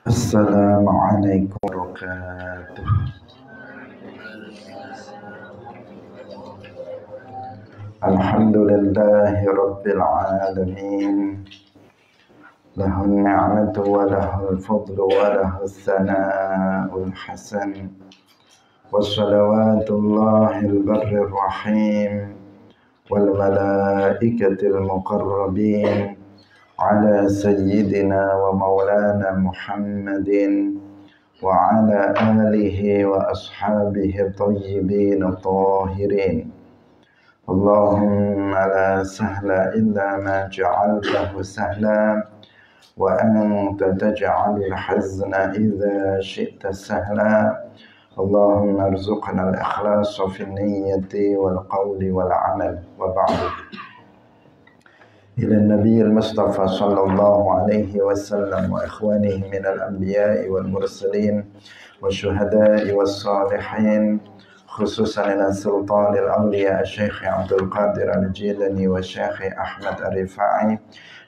Assalamualaikum warahmatullahi wabarakatuh. Alhamdulillahi rabbil alamin. Lahun ni'matu wa lahul fadlu wa lahus sana'ul hasan. Wassalawatullahil barrir rahim wal malaikatil muqarrabin ala sayyidina wa maulana Muhammadin wa ala alihi wa ashabihi tayyibin tahirin. Allahumma la sahla illa ma ja'altahu sahla wa anta taj'alul hazna idza syi'ta sahla. Allahumma arzuqna al-ikhlasa fi niyyati wal qawli wal amal wa ba'du. إلى النبي المصطفى صلى الله عليه وسلم وإخوانه من الأنبياء والمرسلين والشهداء والصالحين خصوصا إلى سلطان الأولياء الشيخ عبد القادر الجيلاني والشيخ أحمد الرفاعي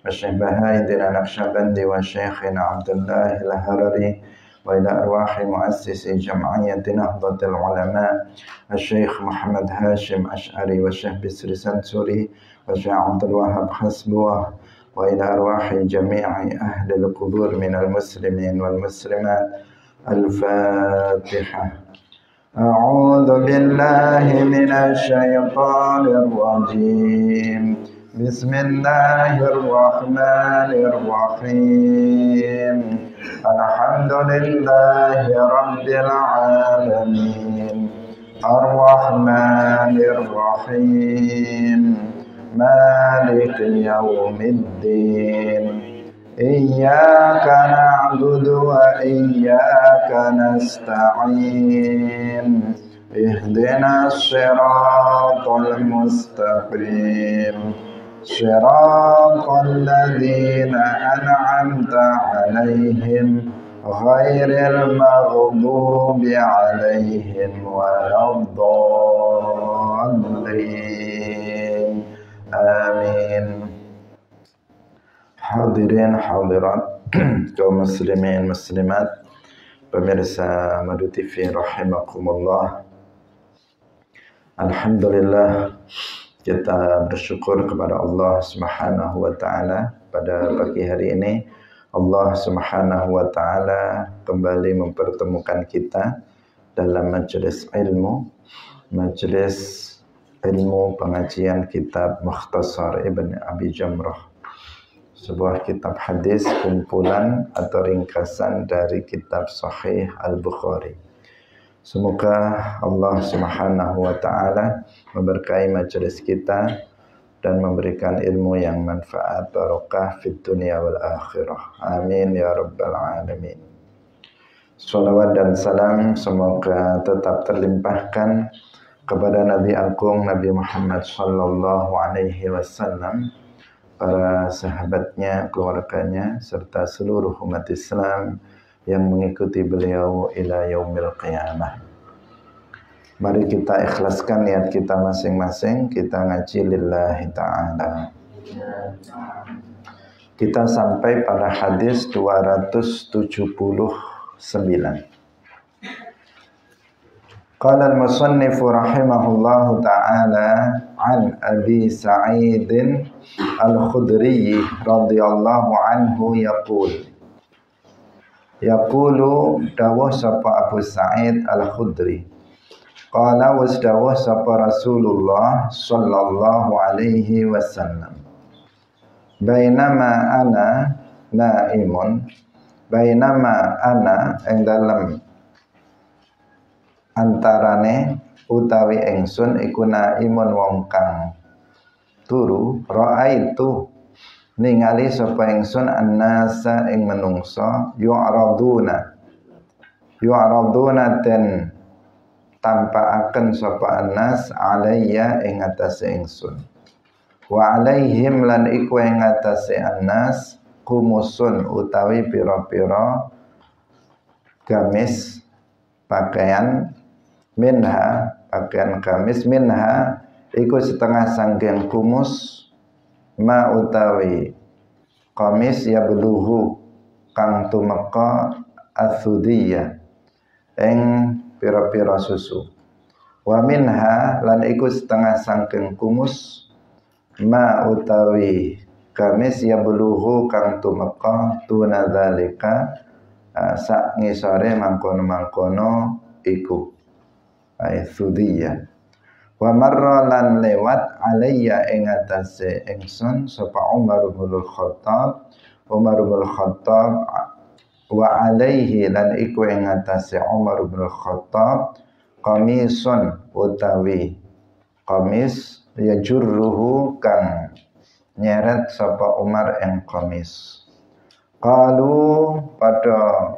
والشيخ بهاء النقشبندي والشيخ عبد الله الهرري وإلى أرواح مؤسس جمعية نهضة العلماء الشيخ محمد هاشم أشعري والشيخ بسر سنسوري والشيخ عبد الوهاب حسبوه وإلى أرواح جميع أهل القبور من المسلمين والمسلمات. الفاتحة. أعوذ بالله من الشيطان الرجيم. بسم الله الرحمن الرحيم. الحمد لله رب العالمين الرحمن الرحيم مالك يوم الدين إياك نعبد وإياك نستعين اهدنا الصراط المستقيم صراط الذين أنعمت عليهم غير المغضوب عليهم ولا الضالين. Amin. Hadirin hadirat kaum muslimin muslimat, pemirsa Madu TV rahimakumullah. Alhamdulillah, kita bersyukur kepada Allah Subhanahu wa taala pada pagi hari ini. Allah Subhanahu wa taala kembali mempertemukan kita dalam majelis ilmu pengajian kitab Mukhtasar Ibn Abi Jamrah, sebuah kitab hadis kumpulan atau ringkasan dari kitab Sahih Al-Bukhari. Semoga Allah Subhanahu wa taala memberkahi majelis kita dan memberikan ilmu yang manfaat barokah fid dunya wal akhirah. Amin ya rabbal alamin. Salawat dan salam semoga tetap terlimpahkan kepada Nabi Agung Nabi Muhammad sallallahu alaihi wasallam, para sahabatnya, keluarganya, serta seluruh umat Islam yang mengikuti beliau ila yaumil qiyamah. Mari kita ikhlaskan niat kita masing-masing, kita ngaji lillahi ta'ala. Kita sampai pada hadis 279. Qala al-musannif rahimahullahu ta'ala an Abi Sa'id al-Khudri radhiyallahu anhu yaqulu dawuh sapa Abu Sa'id al-Khudri, qala wasdawuh sapa Rasulullah sallallahu alaihi wasallam, bainama ana naimun, bainama ana ing dalem antarane utawi ingsun iku naimun wong kang turu, raaitu ningali sapa ingsun annasa ing menungso yu'raduna den tampakaken sapa annas alayya ing atase ingsun, wa alaihim lan iku ing atase annas kumusun utawi pira-pira gamis pakaian, pakaian gamis minha iku setengah sangking kumus ma utawi kamis ya beluhu kang tumeka athudiyah ing pira-pira susu. Wa minha lan iku setengah sangking kumus ma utawi kamis ya beluhu kang tumeka tuna dzalika sak ngisore mangkono-mangkono iku thudiyah. Wa marra lan lewat alayya ing atase ingsun sapa Umar bin Khattab wa alaihi lan iku ing atase Umar bin Khattab qamisun utawi qamis yajurruhu kang nyeret sapa Umar ing qamis. Qalu pada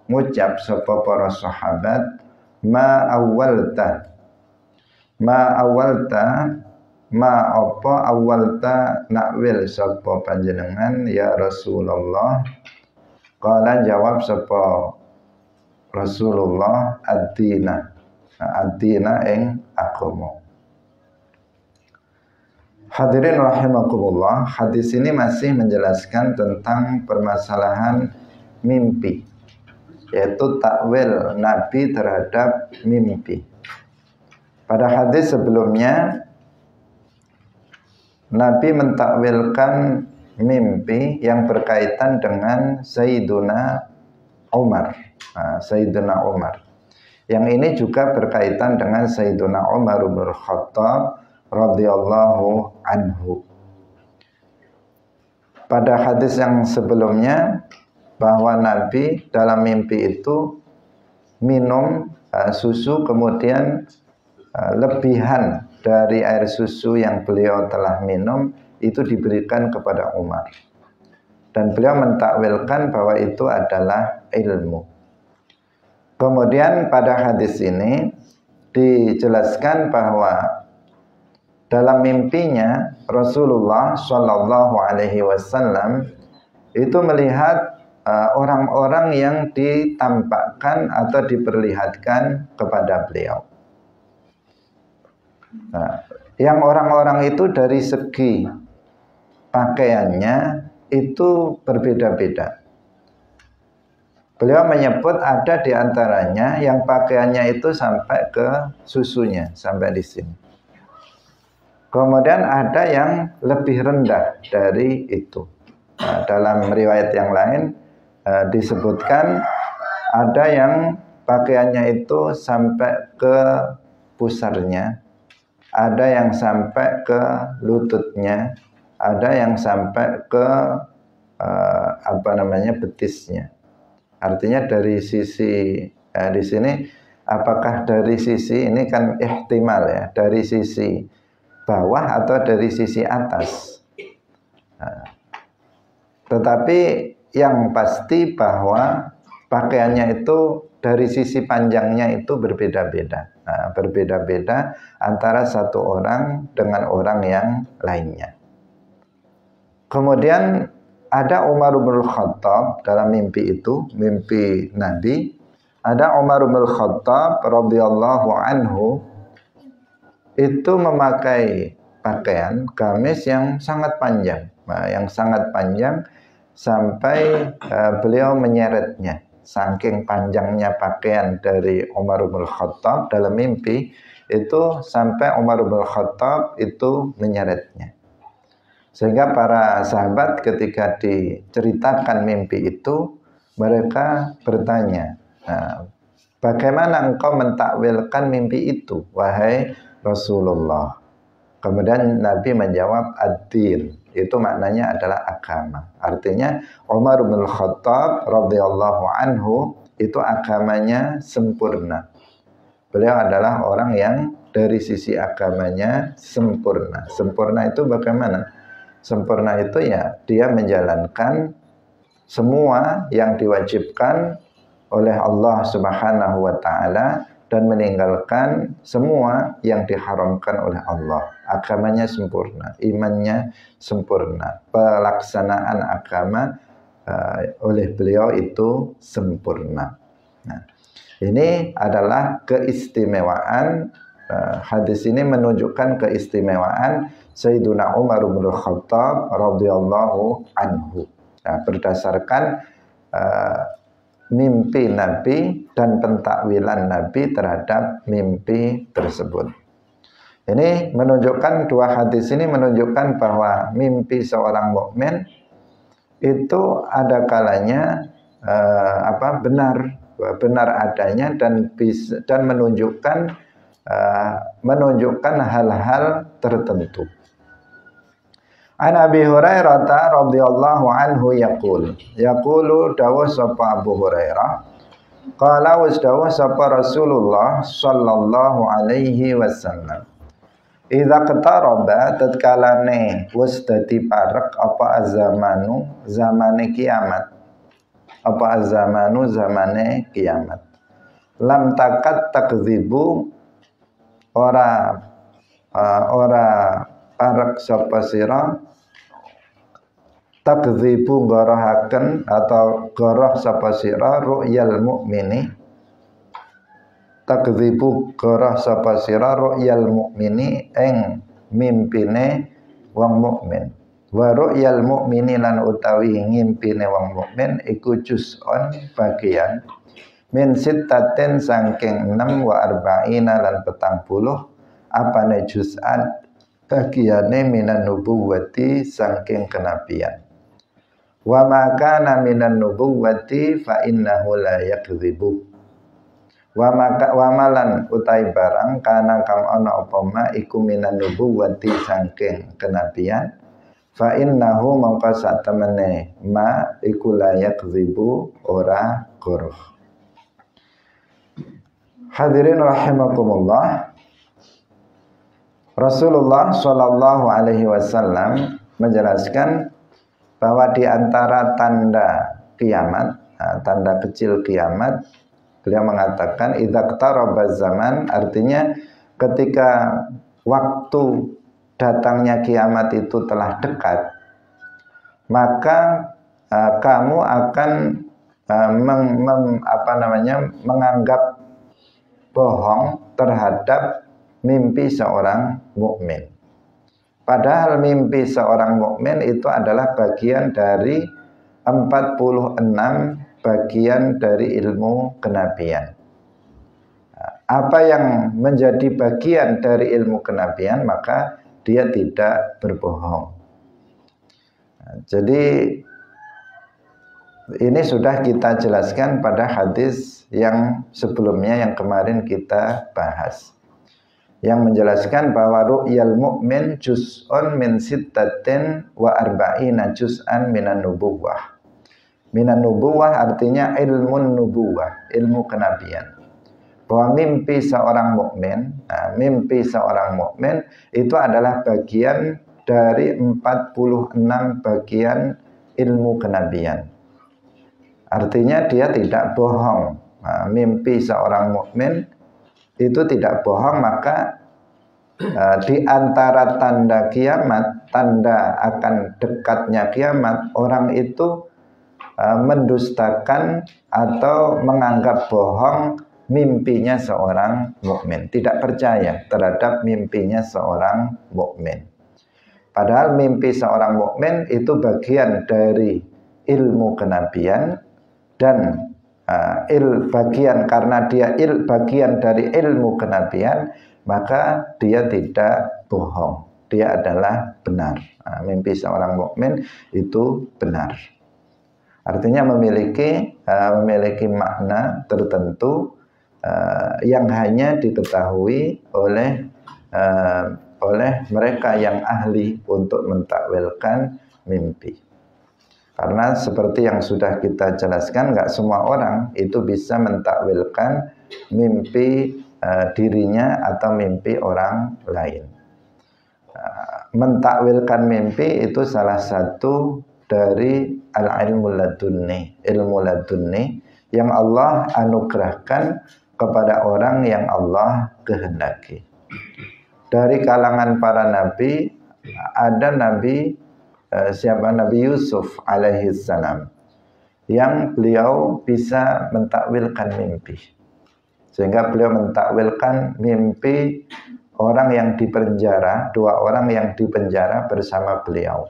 ngucap sapa para sahabat ma awalta nakwil sapa panjenengan ya Rasulullah. Qala jawab sapa Rasulullah ad-dina ing agama. Hadirin rahimakumullah, hadis ini masih menjelaskan tentang permasalahan mimpi, yaitu takwil Nabi terhadap mimpi. Pada hadis sebelumnya Nabi mentakwilkan mimpi yang berkaitan dengan Sayyiduna Umar. Sayyiduna Umar. Yang ini juga berkaitan dengan Sayyiduna Umar bin Khattab radhiyallahu anhu. Pada hadis yang sebelumnya bahwa Nabi dalam mimpi itu minum susu, kemudian lebihan dari air susu yang beliau telah minum itu diberikan kepada Umar. Dan beliau mentakwilkan bahwa itu adalah ilmu. Kemudian pada hadis ini dijelaskan bahwa dalam mimpinya Rasulullah Shallallahu Alaihi Wasallam itu melihat orang-orang yang ditampakkan atau diperlihatkan kepada beliau. Yang orang-orang itu dari segi pakaiannya itu berbeda-beda. Beliau menyebut ada di antaranya yang pakaiannya itu sampai ke susunya, sampai di sini. Kemudian ada yang lebih rendah dari itu. Dalam riwayat yang lain disebutkan ada yang pakaiannya itu sampai ke pusarnya, ada yang sampai ke lututnya, ada yang sampai ke betisnya. Artinya dari sisi di sini apakah dari sisi ini kan ihtimal ya, dari sisi bawah atau dari sisi atas. Tetapi yang pasti bahwa pakaiannya itu dari sisi panjangnya itu berbeda-beda. Berbeda-beda antara satu orang dengan orang yang lainnya. Kemudian ada Umar bin Khattab dalam mimpi itu, mimpi Nabi. Ada Umar bin Khattab radhiyallahu anhu itu memakai pakaian gamis yang sangat panjang, sampai beliau menyeretnya. Saking panjangnya pakaian dari Umar bin Khattab dalam mimpi itu sampai Umar bin Khattab itu menyeretnya. Sehingga para sahabat ketika diceritakan mimpi itu mereka bertanya, bagaimana engkau mentakwilkan mimpi itu, wahai Rasulullah? Kemudian Nabi menjawab ad-din, itu maknanya adalah agama. Artinya Umar bin Khattab radhiyallahu anhu itu agamanya sempurna. Beliau adalah orang yang dari sisi agamanya sempurna. Sempurna itu bagaimana? Sempurna itu ya dia menjalankan semua yang diwajibkan oleh Allah Subhanahu wa taala dan meninggalkan semua yang diharamkan oleh Allah. Agamanya sempurna, imannya sempurna, pelaksanaan agama oleh beliau itu sempurna. Nah, ini adalah keistimewaan. Hadis ini menunjukkan keistimewaan Sayyiduna Umar bin Khattab radhiyallahu anhu. Berdasarkan mimpi Nabi dan pentakwilan Nabi terhadap mimpi tersebut. Ini menunjukkan, dua hadis ini menunjukkan bahwa mimpi seorang mukmin itu ada kalanya benar adanya dan menunjukkan hal-hal tertentu. An Abi Hurairah radhiyallahu anhu yaqulu dawuh sapa Abu Hurairah qala wasdawuh sapa Rasulullah sallallahu alaihi wasallam idza qataraba tatkalane wis dadi parek apa azamanu zamane kiamat zamane kiamat lam takat takdzibu ora parek sapa sira takdzibu gorohaken atau goroh sapa sira ru'yal mukmini takdzibu goroh sapa sira ru'yal mukmini ing mimpine wong mukmin wa ru'yal mukmini lan utawi ngimpine wong mukmin iku juz'un bagian min sittatin saking 6 wa arba'ina lan 40 apane juz'an bagiane minan nubuwati saking kenabian. Wa ma kana minan nubuwati fa innahu la yakdzibu. Wa malan utai barang kana kang ana apa ma iku minan nubuwati saking kenabian fa innahu mangka satemene ma iku la yakdzibu ora goroh. Hadirin rahimakumullah, Rasulullah Shallallahu Alaihi Wasallam menjelaskan bahwa di antara tanda kiamat, tanda kecil kiamat, beliau mengatakan idza qtaraba zaman, artinya ketika waktu datangnya kiamat itu telah dekat, maka kamu akan menganggap bohong terhadap mimpi seorang mukmin. Padahal mimpi seorang mukmin itu adalah bagian dari 46 bagian dari ilmu kenabian. Apa yang menjadi bagian dari ilmu kenabian, maka dia tidak berbohong. Jadi ini sudah kita jelaskan pada hadis yang sebelumnya yang kemarin kita bahas, yang menjelaskan bahwa ru'yal mu'min juz'un min sittatin wa arba'ina juz'an minan nubuwah. Minan nubuwah artinya ilmu nubuwah, ilmu kenabian. Bahwa mimpi seorang mukmin itu adalah bagian dari 46 bagian ilmu kenabian. Artinya dia tidak bohong. Mimpi seorang mukmin itu tidak bohong, maka di antara tanda kiamat, tanda akan dekatnya kiamat, orang itu mendustakan atau menganggap bohong mimpinya seorang mukmin, tidak percaya terhadap mimpinya seorang mukmin. Padahal mimpi seorang mukmin itu bagian dari ilmu kenabian dan karena dia bagian dari ilmu kenabian, maka dia tidak bohong, dia adalah benar. Mimpi seorang mukmin itu benar, artinya memiliki makna tertentu yang hanya diketahui oleh mereka yang ahli untuk mentakwilkan mimpi. Karena seperti yang sudah kita jelaskan, nggak semua orang itu bisa mentakwilkan mimpi dirinya atau mimpi orang lain. Mentakwilkan mimpi itu salah satu dari al-ilmu ladunni, ilmu ladunni yang Allah anugerahkan kepada orang yang Allah kehendaki. Dari kalangan para nabi, ada Nabi Nabi Yusuf alaihi salam, yang beliau bisa mentakwilkan mimpi, sehingga beliau mentakwilkan mimpi orang yang dipenjara, 2 orang yang dipenjara bersama beliau,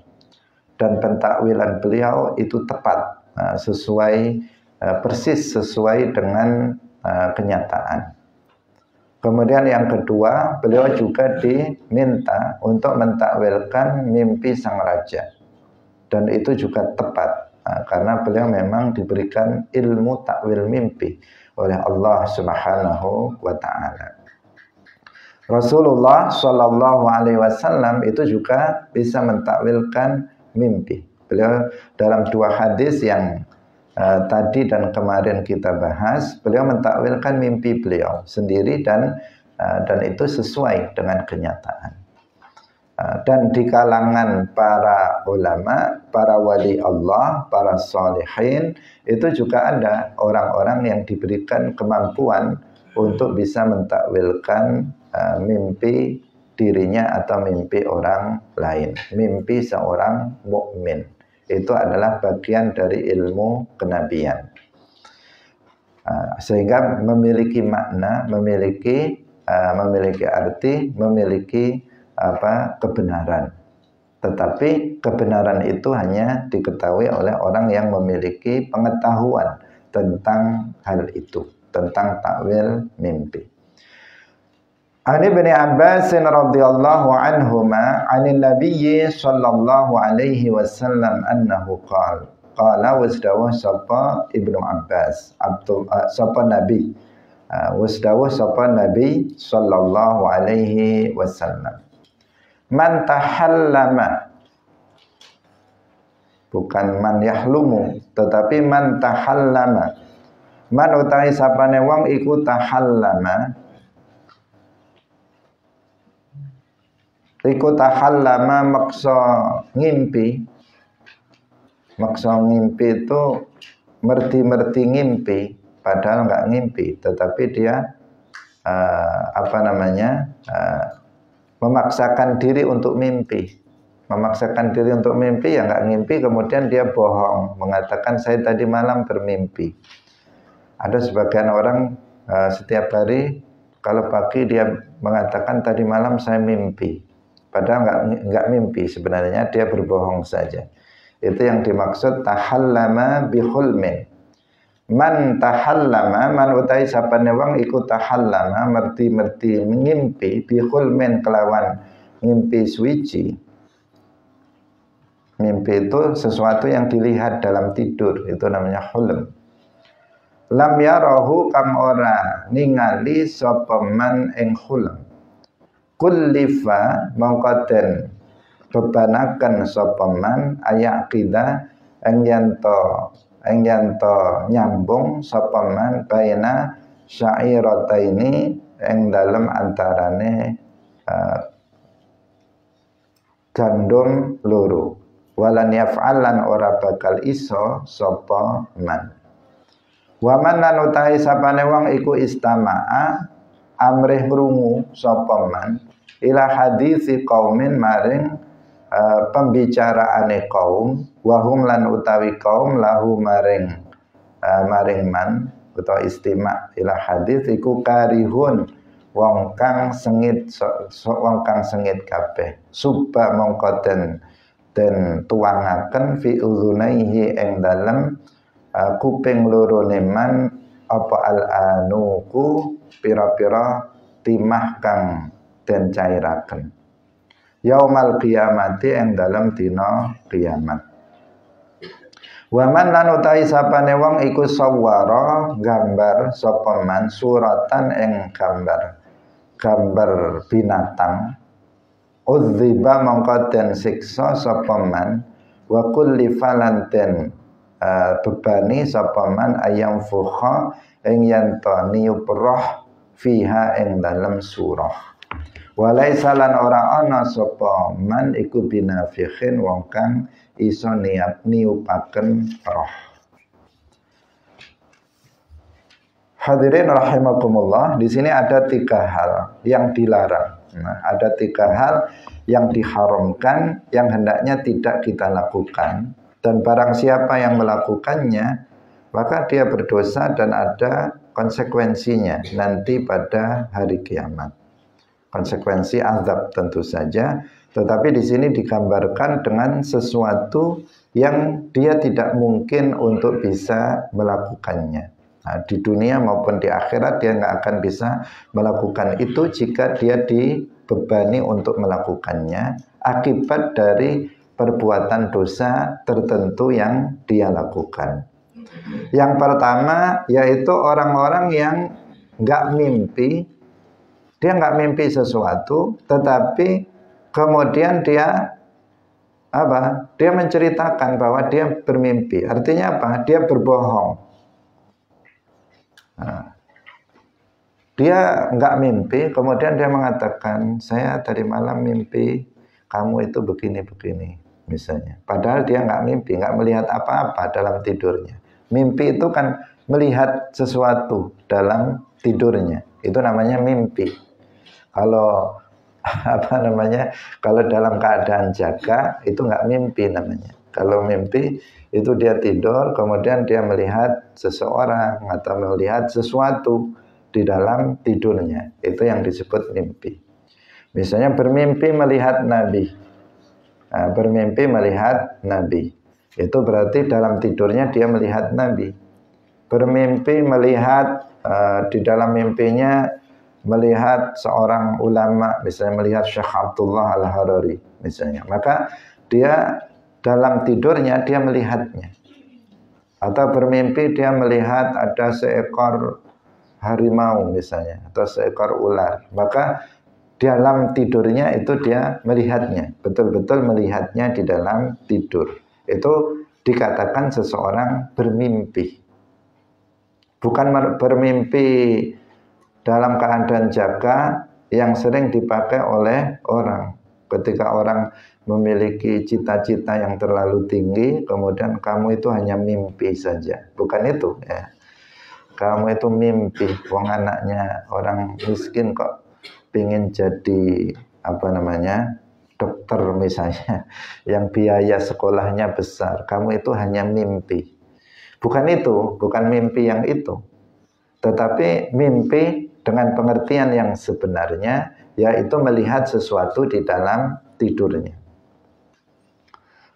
dan pentakwilan beliau itu tepat. persis sesuai dengan kenyataan. Kemudian yang kedua, beliau juga diminta untuk mentakwilkan mimpi sang raja. Dan itu juga tepat, karena beliau memang diberikan ilmu takwil mimpi oleh Allah Subhanahu wa ta'ala. Rasulullah Shallallahu Alaihi Wasallam itu juga bisa mentakwilkan mimpi. Beliau dalam dua hadis yang tadi dan kemarin kita bahas, beliau mentakwilkan mimpi beliau sendiri dan itu sesuai dengan kenyataan. Dan di kalangan para ulama, para wali Allah, para sholihin, itu juga ada orang-orang yang diberikan kemampuan untuk bisa mentakwilkan mimpi dirinya atau mimpi orang lain, mimpi seorang mukmin. Itu adalah bagian dari ilmu kenabian, sehingga memiliki makna, memiliki arti, memiliki kebenaran. Tetapi kebenaran itu hanya diketahui oleh orang yang memiliki pengetahuan tentang hal itu, tentang takwil mimpi. Ani bin Abbas radhiyallahu anhuma 'anil nabiyyi sallallahu alaihi wasallam annahu qala wasdawa sapa Ibnu Abbas sapa nabi wasdawa sapa nabi sallallahu alaihi wasallam man tahallama, bukan man yahlumu tetapi man tahallama. Man utahe sapane wong iku tahallama, iku tahallama maksa ngimpi. Maksa ngimpi itu merti-merti ngimpi, padahal enggak ngimpi, tetapi dia memaksakan diri untuk mimpi. Memaksakan diri untuk mimpi, ya enggak ngimpi, kemudian dia bohong, mengatakan saya tadi malam bermimpi. Ada sebagian orang setiap hari kalau pagi dia mengatakan tadi malam saya mimpi. Padahal enggak mimpi, sebenarnya dia berbohong saja. Itu yang dimaksud tahallama bihulmin. Man tahallama, man utai sapane wong iku tahallama merti-merti ngimpi bihulmin kelawan ngimpi suci. Mimpi itu sesuatu yang dilihat dalam tidur, itu namanya hulm. Lam yarahu kang ora ningali sapa man ing hulm. Kullifa mongkoten bebanaken sapa man ayaqida ing yanto nyambung sapa man baina syairataini ing dalem antarane gandum loro, walan yaf'alan ora bakal iso sapa man. Wa man lan utahe sapane wong iku istama'a amrih krungu sapa man ila hadisi qaumin maring pembicaraane kaum, wahum lan utawi kaum lahu maring man utawa istima' ila hadis iku karihun wong kang sengit kabeh. Subba mongko den tuangaken fi uzunaihi ing dalem kuping lorone man apa al-anuku pira-pira timah kang den cairaken yaumal qiyamati ing dalem dina kiamat. Wa man lan utahi sapane wong iku sawara gambar sapa man suratan ing gambar binatang, udziba mongko den siksa sapa man, wa kullifa lan den bebani sapa man ayam fukha ing yen to niup roh fiha ing dalem surah. Walaisa lan ora ana sapa man iku binafikhin wong kang iso niupaken roh. Hadirin rahimakumullah, di sini ada 3 hal yang dilarang. Ada 3 hal yang diharamkan yang hendaknya tidak kita lakukan, dan barang siapa yang melakukannya maka dia berdosa dan ada konsekuensinya nanti pada hari kiamat. Konsekuensi azab tentu saja, tetapi di sini digambarkan dengan sesuatu yang dia tidak mungkin untuk bisa melakukannya. Nah, di dunia maupun di akhirat dia nggak akan bisa melakukan itu jika dia dibebani untuk melakukannya akibat dari perbuatan dosa tertentu yang dia lakukan. Yang pertama yaitu orang-orang yang nggak mimpi, dia nggak mimpi sesuatu, tetapi kemudian dia dia menceritakan bahwa dia bermimpi. Artinya apa? Dia berbohong. Nah, dia nggak mimpi, kemudian dia mengatakan, saya tadi malam mimpi kamu itu begini-begini, misalnya. Padahal dia nggak mimpi, nggak melihat apa-apa dalam tidurnya. Mimpi itu kan melihat sesuatu dalam tidurnya, itu namanya mimpi. Kalau kalau dalam keadaan jaga itu nggak mimpi namanya. Kalau mimpi itu dia tidur, kemudian dia melihat seseorang atau melihat sesuatu di dalam tidurnya. Itu yang disebut mimpi. Misalnya bermimpi melihat Nabi. Nah, bermimpi melihat Nabi. Itu berarti dalam tidurnya dia melihat Nabi. Bermimpi melihat di dalam mimpinya melihat seorang ulama, misalnya melihat Syekh Abdullah Al-Harari misalnya, maka dia dalam tidurnya dia melihatnya. Atau bermimpi dia melihat ada seekor harimau misalnya, atau seekor ular, maka dalam tidurnya itu dia melihatnya, betul-betul melihatnya di dalam tidur. Itu dikatakan seseorang bermimpi. Bukan bermimpi dalam keadaan jaga yang sering dipakai oleh orang. Ketika orang memiliki cita-cita yang terlalu tinggi, kemudian kamu itu hanya mimpi saja. Bukan itu ya. Kamu itu mimpi, wong anaknya orang miskin kok pingin jadi dokter misalnya, yang biaya sekolahnya besar. Kamu itu hanya mimpi. Bukan itu, bukan mimpi yang itu. Tetapi mimpi dengan pengertian yang sebenarnya, yaitu melihat sesuatu di dalam tidurnya.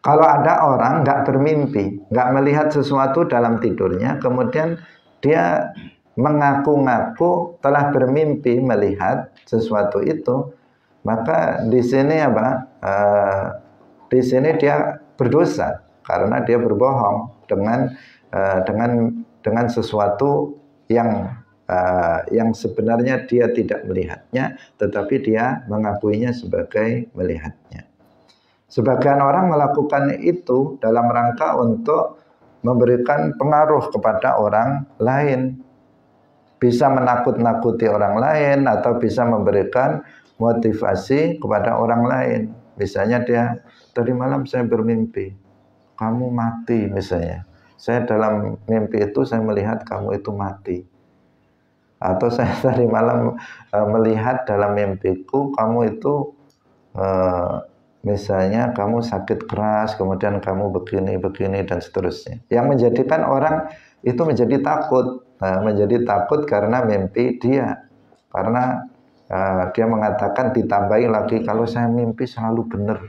Kalau ada orang nggak bermimpi, nggak melihat sesuatu dalam tidurnya, kemudian dia mengaku-ngaku telah bermimpi melihat sesuatu itu, maka di sini di sini dia berdosa karena dia berbohong dengan sesuatu yang sebenarnya dia tidak melihatnya, tetapi dia mengakuinya sebagai melihatnya. Sebagian orang melakukan itu dalam rangka untuk memberikan pengaruh kepada orang lain, bisa menakut-nakuti orang lain atau bisa memberikan motivasi kepada orang lain. Misalnya dia, tadi malam saya bermimpi kamu mati misalnya. Saya dalam mimpi itu saya melihat kamu itu mati. Atau saya tadi malam melihat dalam mimpiku kamu itu misalnya kamu sakit keras, kemudian kamu begini dan seterusnya. Yang menjadikan orang itu menjadi takut karena mimpi dia. Karena dia mengatakan ditambahi lagi, kalau saya mimpi selalu benar.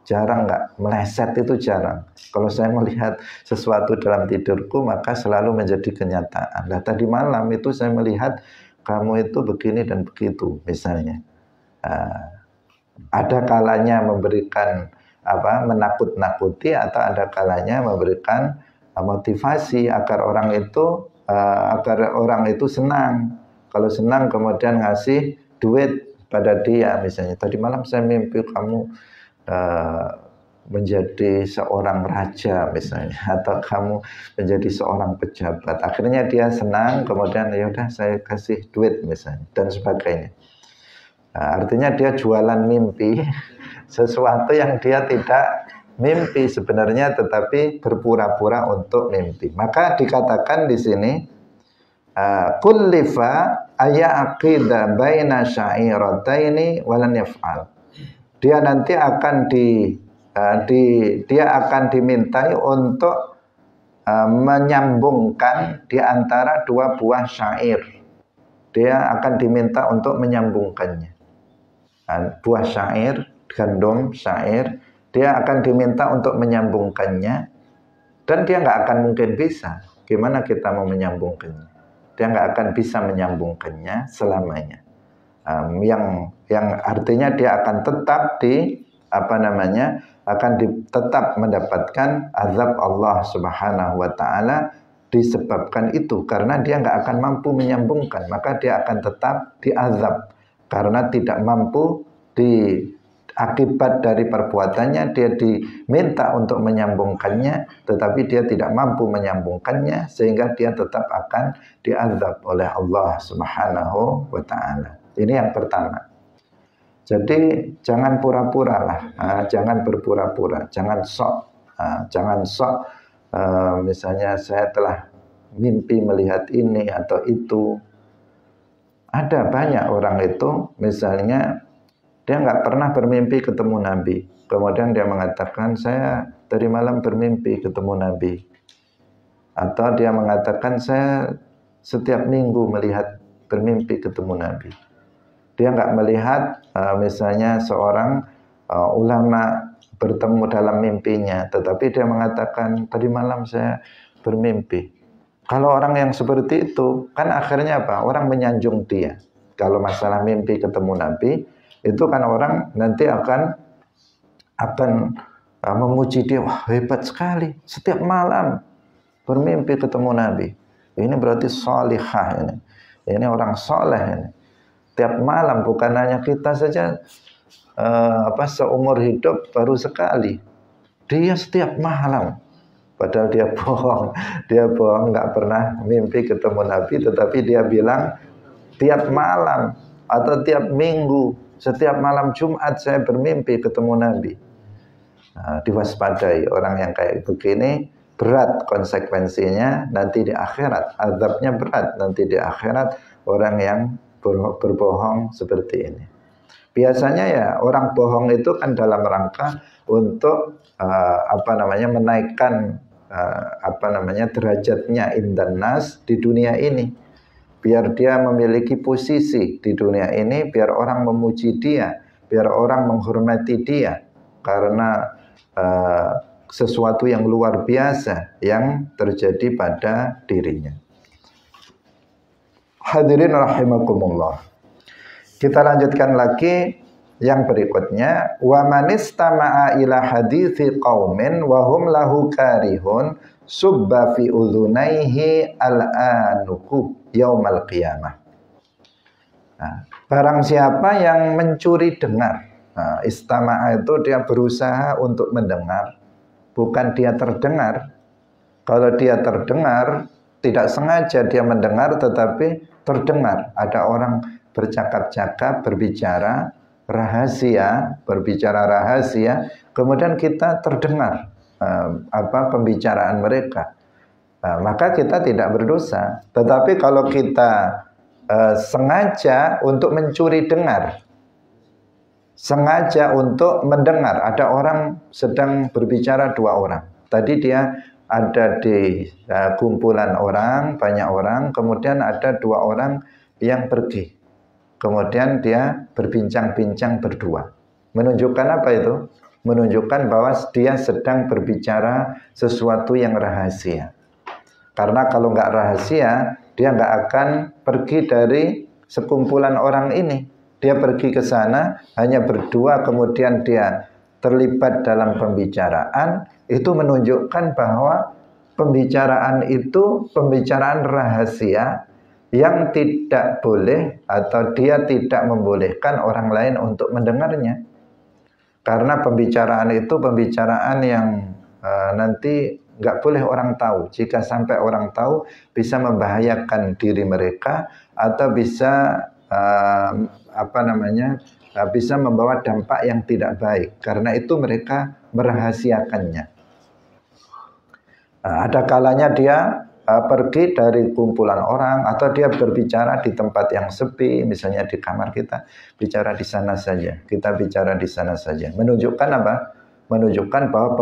Jarang nggak meleset, itu jarang. Kalau saya melihat sesuatu dalam tidurku maka selalu menjadi kenyataan. Nah, tadi malam itu saya melihat kamu itu begini dan begitu misalnya. Ada kalanya memberikan menakut-nakuti, atau ada kalanya memberikan motivasi agar orang itu senang. Kalau senang kemudian ngasih duit pada dia misalnya. Tadi malam saya mimpi kamu menjadi seorang raja misalnya, atau kamu menjadi seorang pejabat. Akhirnya dia senang, kemudian ya udah saya kasih duit misalnya dan sebagainya. Nah, artinya dia jualan mimpi, sesuatu yang dia tidak mimpi sebenarnya, tetapi berpura-pura untuk mimpi. Maka dikatakan di sini kullifa ayaqida baina sya'irataini walan yaf'al. Dia nanti akan dia akan dimintai untuk menyambungkan di antara dua buah syair. Dia akan diminta untuk menyambungkannya. Buah syair, gandum syair dia akan diminta untuk menyambungkannya, dan dia nggak akan mungkin bisa. Gimana kita mau menyambungkannya? Dia nggak akan bisa menyambungkannya selamanya. Yang artinya dia akan tetap tetap mendapatkan azab Allah Subhanahu wa Ta'ala disebabkan itu, karena dia nggak akan mampu menyambungkan, maka dia akan tetap diazab karena tidak mampu. Akibat dari perbuatannya dia diminta untuk menyambungkannya, tetapi dia tidak mampu menyambungkannya, sehingga dia tetap akan diazab oleh Allah Subhanahu wa Ta'ala. Ini yang pertama. Jadi jangan pura-pura lah, jangan berpura-pura, jangan sok. Misalnya saya telah mimpi melihat ini atau itu. Ada banyak orang itu, misalnya dia nggak pernah bermimpi ketemu Nabi, kemudian dia mengatakan saya tadi malam bermimpi ketemu Nabi. Atau dia mengatakan saya setiap minggu bermimpi ketemu Nabi. Dia nggak melihat misalnya seorang ulama bertemu dalam mimpinya, tetapi dia mengatakan tadi malam saya bermimpi. Kalau orang yang seperti itu, kan akhirnya apa? Orang menyanjung dia. Kalau masalah mimpi ketemu Nabi, itu kan orang nanti akan memuji dia, wah hebat sekali, setiap malam bermimpi ketemu Nabi. Ini berarti salihah ini. Ini orang soleh ini. Tiap malam, bukan hanya kita saja seumur hidup baru sekali. Dia setiap malam. Padahal dia bohong, nggak pernah mimpi ketemu Nabi, tetapi dia bilang tiap malam atau tiap minggu, setiap malam Jumat saya bermimpi ketemu Nabi. Diwaspadai orang yang kayak begini, berat konsekuensinya nanti di akhirat, azabnya berat nanti di akhirat orang yang berbohong seperti ini. Biasanya ya orang bohong itu kan dalam rangka untuk menaikkan derajatnya indan nas di dunia ini, biar dia memiliki posisi di dunia ini, biar orang memuji dia, biar orang menghormati dia karena sesuatu yang luar biasa yang terjadi pada dirinya. Hadirin rahimakumullah. Kita lanjutkan lagi yang berikutnya, wa manistama'a ila hadithi qaumin wa hum lahu karihun subba fi udhunaihi al-anuku yaumal qiyamah. Barang siapa yang mencuri dengar, istama'a itu dia berusaha untuk mendengar, bukan dia terdengar. Kalau dia terdengar, tidak sengaja dia mendengar, tetapi terdengar ada orang bercakap-cakap, berbicara rahasia, kemudian kita terdengar pembicaraan mereka, maka kita tidak berdosa. Tetapi kalau kita sengaja untuk mencuri dengar, sengaja untuk mendengar, ada orang sedang berbicara, dua orang. Tadi dia ada di kumpulan orang, banyak orang, kemudian ada dua orang yang pergi. Kemudian dia berbincang-bincang berdua. Menunjukkan apa itu? Menunjukkan bahwa dia sedang berbicara sesuatu yang rahasia. Karena kalau nggak rahasia, dia nggak akan pergi dari sekumpulan orang ini. Dia pergi ke sana hanya berdua, kemudian dia terlibat dalam pembicaraan. Itu menunjukkan bahwa pembicaraan itu pembicaraan rahasia yang tidak boleh atau dia tidak membolehkan orang lain untuk mendengarnya. Karena pembicaraan itu pembicaraan yang nanti nggak boleh orang tahu. Jika sampai orang tahu, bisa membahayakan diri mereka atau bisa bisa membawa dampak yang tidak baik. Karena itu mereka merahasiakannya. Ada kalanya dia pergi dari kumpulan orang, atau dia berbicara di tempat yang sepi, misalnya di kamar kita, bicara di sana saja, kita bicara di sana saja. Menunjukkan apa? Menunjukkan bahwa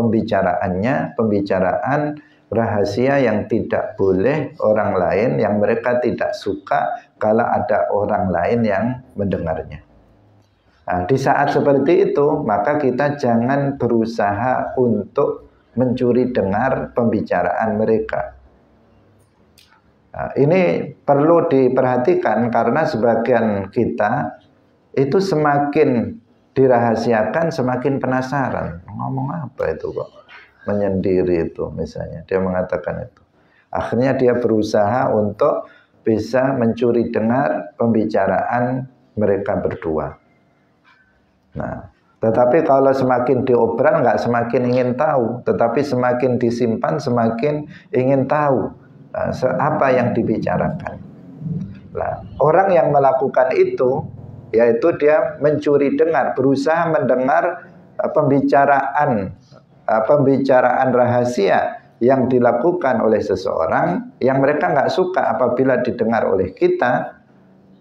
pembicaraan rahasia yang tidak boleh orang lain, yang mereka tidak suka kalau ada orang lain yang mendengarnya. Nah, di saat seperti itu, maka kita jangan berusaha untuk mencuri dengar pembicaraan mereka. Nah, ini perlu diperhatikan karena sebagian kita itu semakin dirahasiakan, semakin penasaran. Ngomong apa itu kok? Menyendiri itu misalnya. Dia mengatakan itu. Akhirnya dia berusaha untuk bisa mencuri dengar pembicaraan mereka berdua. Nah, tetapi kalau semakin diobral nggak semakin ingin tahu, tetapi semakin disimpan semakin ingin tahu apa yang dibicarakan. Nah, orang yang melakukan itu, yaitu dia mencuri dengar, berusaha mendengar pembicaraan rahasia yang dilakukan oleh seseorang yang mereka nggak suka apabila didengar oleh kita.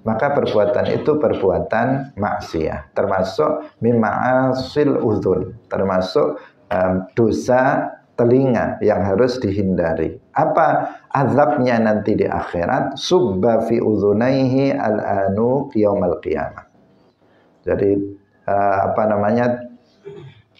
Maka perbuatan itu perbuatan maksiat, termasuk mima'asil udhun, termasuk dosa telinga yang harus dihindari. Apa azabnya nanti di akhirat? Subba fi udhunaihi al-anu yaumal qiyamah. Jadi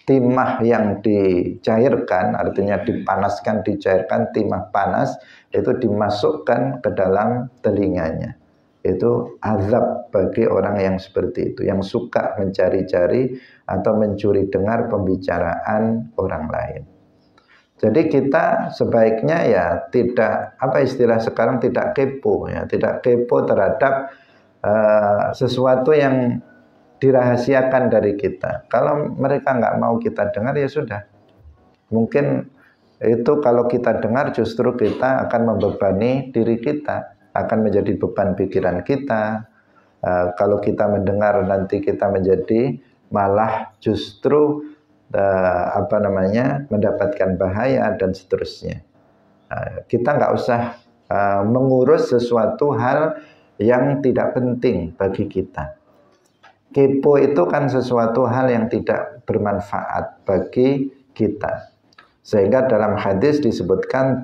timah yang dicairkan, artinya dipanaskan, dicairkan, timah panas itu dimasukkan ke dalam telinganya. Itu azab bagi orang yang seperti itu, yang suka mencari-cari atau mencuri dengar pembicaraan orang lain. Jadi kita sebaiknya ya tidak, apa istilah sekarang, tidak kepo ya, tidak kepo terhadap sesuatu yang dirahasiakan dari kita. Kalau mereka nggak mau kita dengar ya sudah. Mungkin itu kalau kita dengar justru kita akan membebani diri kita, akan menjadi beban pikiran kita. Kalau kita mendengar nanti kita menjadi malah justru mendapatkan bahaya dan seterusnya. Kita nggak usah mengurus sesuatu hal yang tidak penting bagi kita. Kepo itu kan sesuatu hal yang tidak bermanfaat bagi kita. Sehingga dalam hadis disebutkan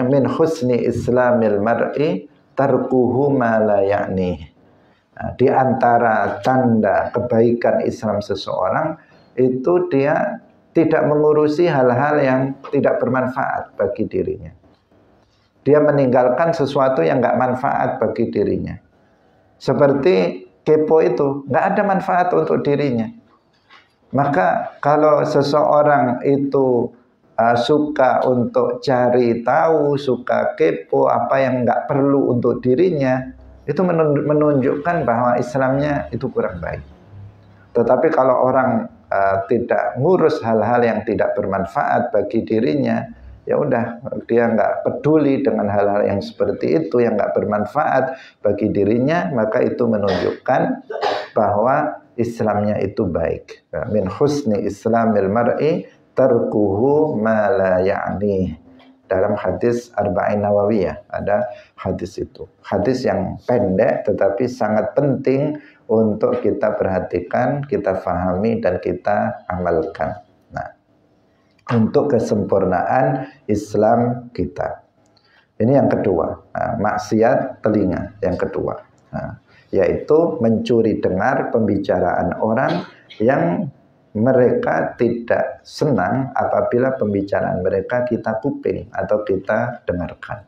min husni islamil mar'i tarkuhu ma la ya'ni. Di antara tanda kebaikan Islam seseorang itu dia tidak mengurusi hal-hal yang tidak bermanfaat bagi dirinya. Dia meninggalkan sesuatu yang nggak manfaat bagi dirinya. Seperti kepo itu nggak ada manfaat untuk dirinya. Maka kalau seseorang itu suka untuk cari tahu, suka kepo apa yang nggak perlu untuk dirinya, itu menunjukkan bahwa Islamnya itu kurang baik. Tetapi kalau orang tidak ngurus hal-hal yang tidak bermanfaat bagi dirinya, ya udah, dia nggak peduli dengan hal-hal yang seperti itu yang nggak bermanfaat bagi dirinya, maka itu menunjukkan bahwa Islamnya itu baik. Min husni islamil mar'i tarkuhu ma la ya'ni. Dalam hadis Arba'in Nawawiyah ada hadis itu. Hadis yang pendek tetapi sangat penting untuk kita perhatikan, kita fahami dan kita amalkan. Nah, untuk kesempurnaan Islam kita. Ini yang kedua, maksiat telinga yang kedua. Yaitu mencuri dengar pembicaraan orang yang mereka tidak senang apabila pembicaraan mereka kita kuping atau kita dengarkan.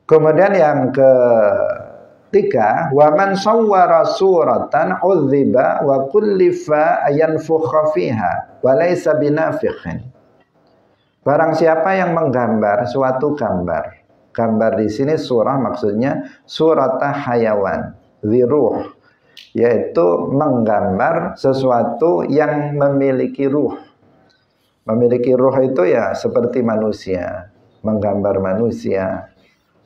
Kemudian yang ketiga, wa man sawwara suratan udziba wa kullifa yanfukha fiha wa laysa binafikhin. Barang siapa yang menggambar suatu gambar. Gambar di sini surah maksudnya suratah hayawan, ziruh, yaitu menggambar sesuatu yang memiliki ruh. Memiliki ruh itu ya seperti manusia, menggambar manusia,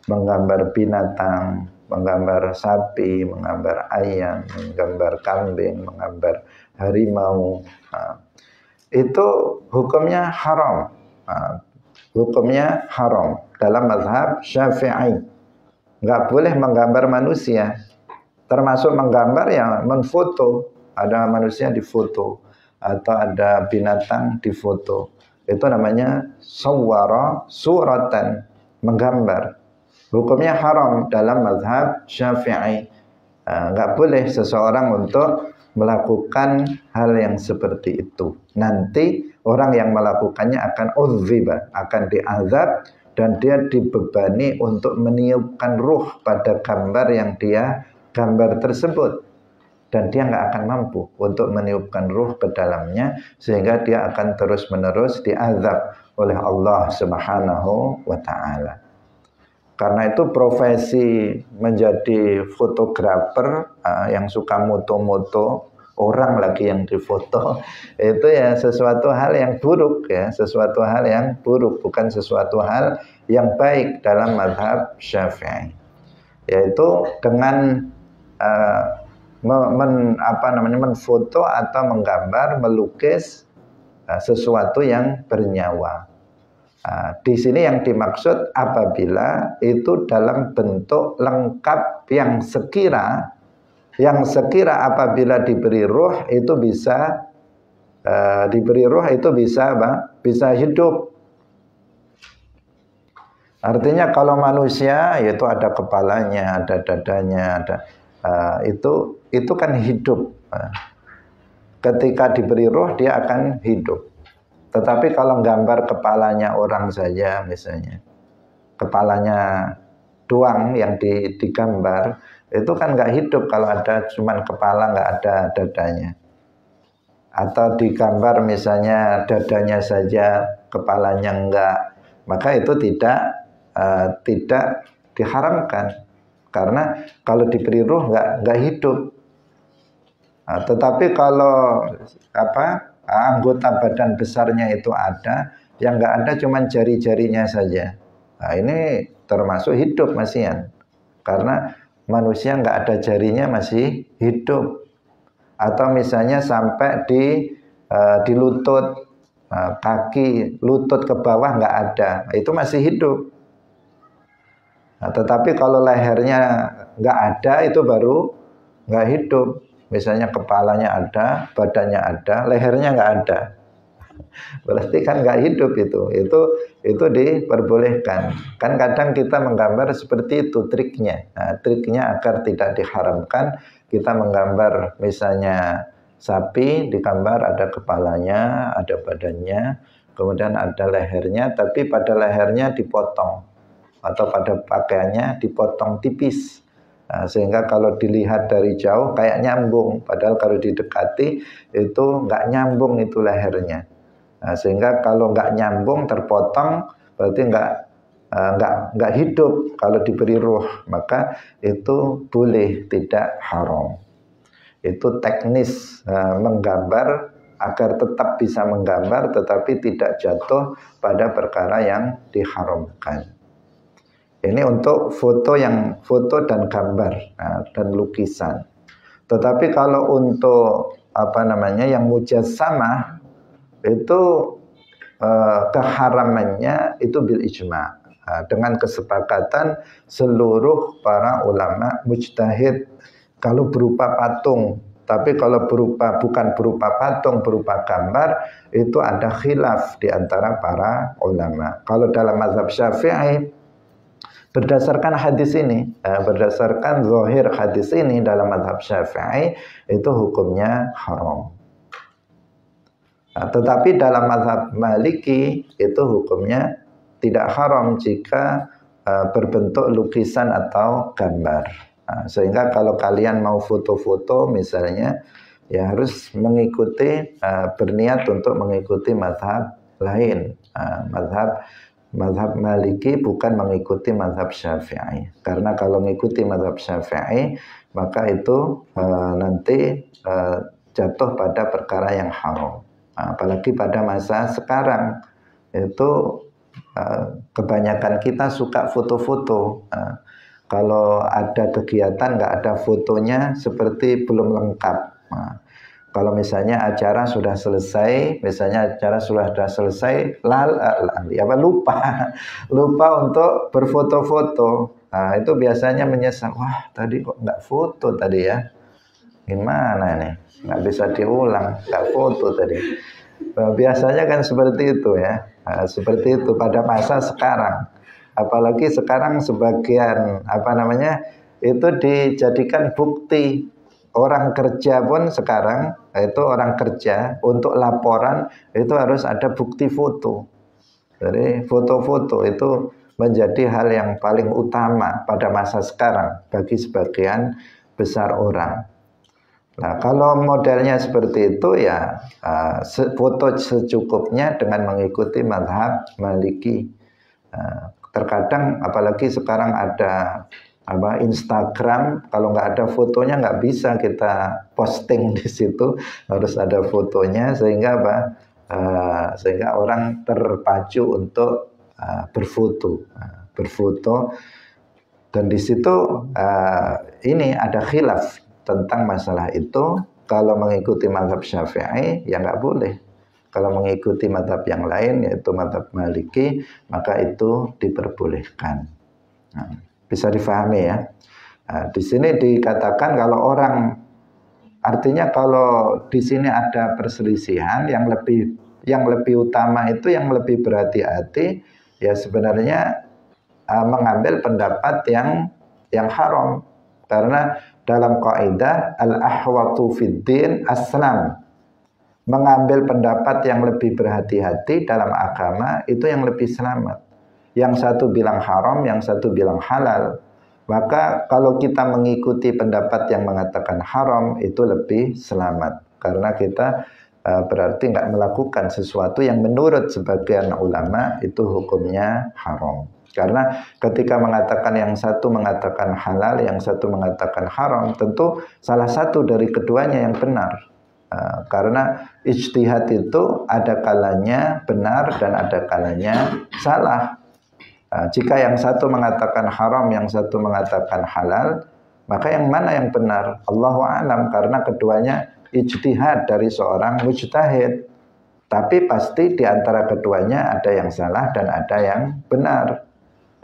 menggambar binatang, menggambar sapi, menggambar ayam, menggambar kambing, menggambar harimau. Itu hukumnya haram. Hukumnya haram dalam mazhab Syafi'i. Nggak boleh menggambar manusia. Termasuk menggambar ya menfoto. Ada manusia difoto atau ada binatang difoto. Itu namanya sawwara suratan, menggambar. Hukumnya haram dalam mazhab Syafi'i. Nggak boleh seseorang untuk melakukan hal yang seperti itu. Nanti orang yang melakukannya akan udziba, akan diazab, dan dia dibebani untuk meniupkan ruh pada gambar yang dia gambar tersebut. Dan dia nggak akan mampu untuk meniupkan ruh ke dalamnya, sehingga dia akan terus-menerus diazab oleh Allah Subhanahu wa Ta'ala. Karena itu profesi menjadi fotografer yang suka moto-moto orang lagi yang difoto, itu ya sesuatu hal yang buruk, ya, sesuatu hal yang buruk, bukan sesuatu hal yang baik dalam mazhab Syafi'i. Yaitu dengan menfoto atau menggambar, melukis sesuatu yang bernyawa. Di sini yang dimaksud apabila itu dalam bentuk lengkap yang sekira apabila diberi ruh itu bisa bisa hidup. Artinya kalau manusia yaitu ada kepalanya, ada dadanya, ada itu kan hidup. Ketika diberi ruh dia akan hidup. Tetapi kalau gambar kepalanya orang saja misalnya, kepalanya doang yang digambar, itu kan nggak hidup kalau ada cuman kepala, nggak ada dadanya. Atau digambar misalnya dadanya saja, kepalanya enggak, maka itu tidak diharamkan. Karena kalau diberi ruh nggak hidup. Tetapi kalau anggota badan besarnya itu ada, yang nggak ada cuma jari-jarinya saja. Nah, ini termasuk hidup masihan. Karena manusia nggak ada jarinya masih hidup. Atau misalnya sampai di lutut, kaki, lutut ke bawah nggak ada, itu masih hidup. Nah, tetapi kalau lehernya nggak ada, itu baru nggak hidup. Misalnya kepalanya ada, badannya ada, lehernya nggak ada, berarti kan nggak hidup itu diperbolehkan. Kan kadang kita menggambar seperti itu triknya. Nah, triknya agar tidak diharamkan, kita menggambar misalnya sapi, digambar ada kepalanya, ada badannya, kemudian ada lehernya, tapi pada lehernya dipotong atau pada pakaiannya dipotong tipis. Nah, sehingga kalau dilihat dari jauh kayak nyambung, padahal kalau didekati itu nggak nyambung itu lehernya. Nah, sehingga kalau nggak nyambung, terpotong, berarti nggak hidup. Kalau diberi ruh, maka itu boleh, tidak haram. Itu teknis menggambar agar tetap bisa menggambar, tetapi tidak jatuh pada perkara yang diharamkan. Ini untuk foto dan gambar dan lukisan. Tetapi kalau untuk yang mujassamah itu keharamannya itu bil ijma', dengan kesepakatan seluruh para ulama mujtahid. Kalau berupa patung, tapi kalau bukan berupa patung, berupa gambar, itu ada khilaf di antara para ulama. Kalau dalam mazhab Syafi'i, berdasarkan hadis ini, berdasarkan zahir hadis ini dalam mazhab Syafi'i, itu hukumnya haram. Nah, tetapi dalam mazhab Maliki itu hukumnya tidak haram jika berbentuk lukisan atau gambar. Nah, sehingga kalau kalian mau foto-foto misalnya, ya harus mengikuti, berniat untuk mengikuti mazhab lain. Mazhab Maliki bukan mengikuti mazhab Syafi'i. Karena kalau mengikuti mazhab Syafi'i, maka itu nanti jatuh pada perkara yang haram. Apalagi pada masa sekarang, itu kebanyakan kita suka foto-foto. Kalau ada kegiatan nggak ada fotonya, seperti belum lengkap. Kalau misalnya acara sudah selesai, lupa untuk berfoto-foto. Nah, itu biasanya menyesal, wah tadi kok nggak foto tadi ya, gimana nih, nggak bisa diulang, nggak foto tadi. Biasanya kan seperti itu ya, seperti itu pada masa sekarang. Apalagi sekarang sebagian itu dijadikan bukti. Orang kerja pun sekarang itu orang kerja untuk laporan itu harus ada bukti foto. Jadi foto-foto itu menjadi hal yang paling utama pada masa sekarang bagi sebagian besar orang. Nah, kalau modelnya seperti itu ya foto secukupnya dengan mengikuti mazhab Maliki. Terkadang apalagi sekarang ada Instagram, kalau nggak ada fotonya nggak bisa kita posting di situ, harus ada fotonya sehingga sehingga orang terpacu untuk berfoto, dan di situ ini ada khilaf tentang masalah itu. Kalau mengikuti mazhab Syafi'i ya nggak boleh. Kalau mengikuti mazhab yang lain yaitu mazhab Maliki maka itu diperbolehkan. Bisa difahami ya. Di sini dikatakan kalau orang, artinya kalau di sini ada perselisihan yang lebih utama itu yang lebih berhati-hati ya sebenarnya mengambil pendapat yang haram, karena dalam kaidah al-ahwatu fid din aslam, mengambil pendapat yang lebih berhati-hati dalam agama itu yang lebih selamat. Yang satu bilang haram, yang satu bilang halal. Maka kalau kita mengikuti pendapat yang mengatakan haram itu lebih selamat, karena kita berarti nggak melakukan sesuatu yang menurut sebagian ulama itu hukumnya haram. Karena ketika mengatakan yang satu mengatakan halal, yang satu mengatakan haram, tentu salah satu dari keduanya yang benar. Karena ijtihad itu ada kalanya benar dan ada kalanya salah. Jika yang satu mengatakan haram, yang satu mengatakan halal, maka yang mana yang benar? Allahu a'lam, karena keduanya ijtihad dari seorang mujtahid. Tapi pasti di antara keduanya ada yang salah dan ada yang benar.